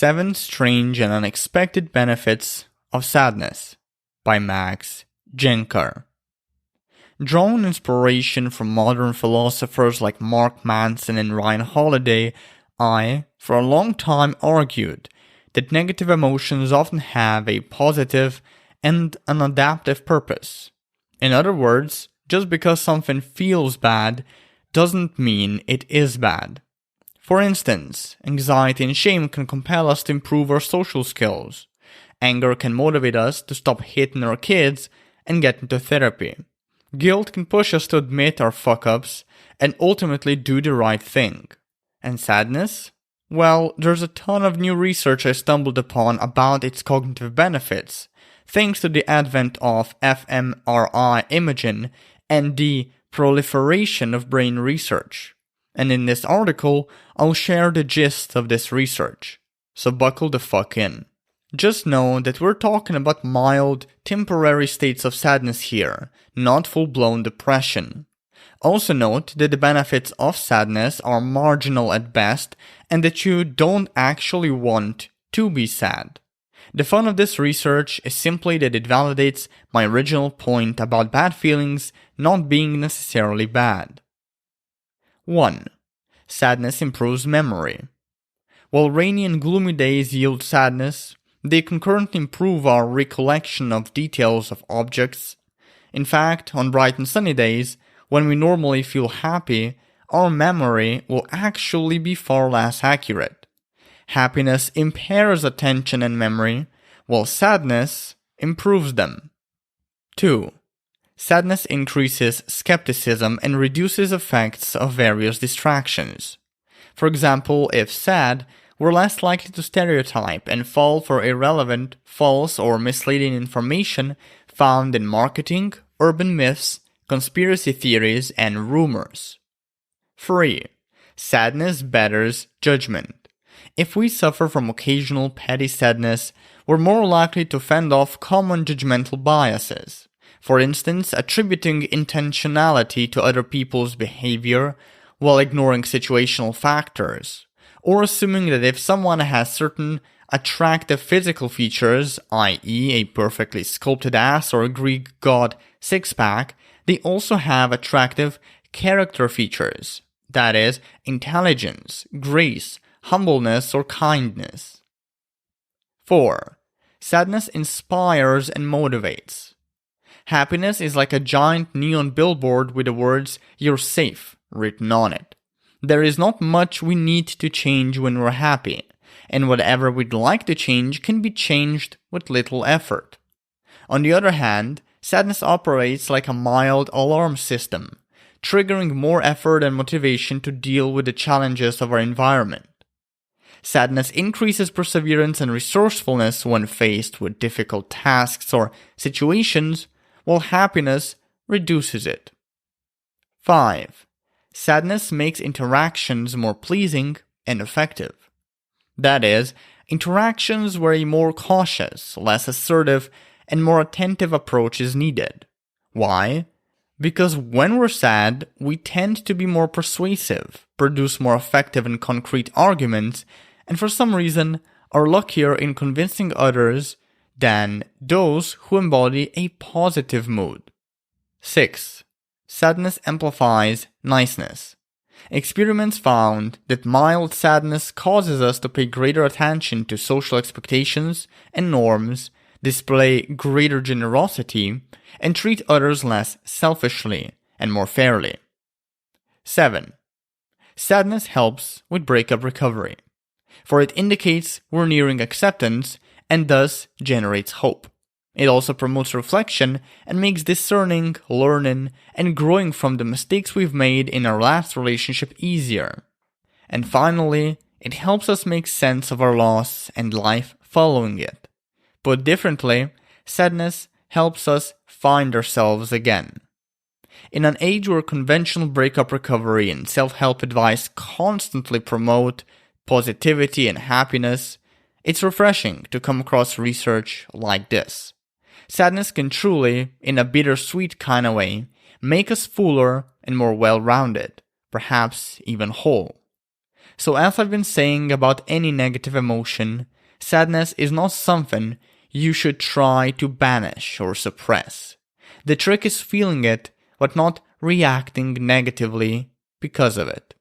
7 Strange and Unexpected Benefits of Sadness by Jancar. Drawing inspiration from modern philosophers like Mark Manson and Ryan Holiday, I, for a long time, argued that negative emotions often have a positive and an adaptive purpose. In other words, just because something feels bad doesn't mean it is bad. For instance, anxiety and shame can compel us to improve our social skills. Anger can motivate us to stop hitting our kids and get into therapy. Guilt can push us to admit our fuck-ups and ultimately do the right thing. And sadness? Well, there's a ton of new research I stumbled upon about its cognitive benefits, thanks to the advent of fMRI imaging and the proliferation of brain research. And in this article, I'll share the gist of this research. So buckle the fuck in. Just know that we're talking about mild, temporary states of sadness here, not full-blown depression. Also note that the benefits of sadness are marginal at best and that you don't actually want to be sad. The fun of this research is simply that it validates my original point about bad feelings not being necessarily bad. 1. Sadness improves memory. While rainy and gloomy days yield sadness, they concurrently improve our recollection of details of objects. In fact, on bright and sunny days, when we normally feel happy, our memory will actually be far less accurate. Happiness impairs attention and memory, while sadness improves them. 2. Sadness increases skepticism and reduces effects of various distractions. For example, if sad, we're less likely to stereotype and fall for irrelevant, false, or misleading information found in marketing, urban myths, conspiracy theories, and rumors. 3. Sadness betters judgment. If we suffer from occasional petty sadness, we're more likely to fend off common judgmental biases. For instance, attributing intentionality to other people's behavior while ignoring situational factors, or assuming that if someone has certain attractive physical features, i.e. a perfectly sculpted ass or a Greek god six-pack, they also have attractive character features, that is, intelligence, grace, humbleness, or kindness. 4. Sadness inspires and motivates. Happiness is like a giant neon billboard with the words, "You're safe," written on it. There is not much we need to change when we're happy, and whatever we'd like to change can be changed with little effort. On the other hand, sadness operates like a mild alarm system, triggering more effort and motivation to deal with the challenges of our environment. Sadness increases perseverance and resourcefulness when faced with difficult tasks or situations, while happiness reduces it. 5. Sadness makes interactions more pleasing and effective. That is, interactions where a more cautious, less assertive, and more attentive approach is needed. Why? Because when we're sad, we tend to be more persuasive, produce more effective and concrete arguments, and for some reason are luckier in convincing others than those who embody a positive mood. 6. Sadness amplifies niceness. Experiments found that mild sadness causes us to pay greater attention to social expectations and norms, display greater generosity, and treat others less selfishly and more fairly. 7. Sadness helps with breakup recovery, for it indicates we're nearing acceptance and thus generates hope. It also promotes reflection and makes discerning, learning, and growing from the mistakes we've made in our last relationship easier. And finally, it helps us make sense of our loss and life following it. Put differently, sadness helps us find ourselves again. In an age where conventional breakup recovery and self-help advice constantly promote positivity and happiness, it's refreshing to come across research like this. Sadness can truly, in a bittersweet kind of way, make us fuller and more well-rounded, perhaps even whole. So as I've been saying about any negative emotion, sadness is not something you should try to banish or suppress. The trick is feeling it, but not reacting negatively because of it.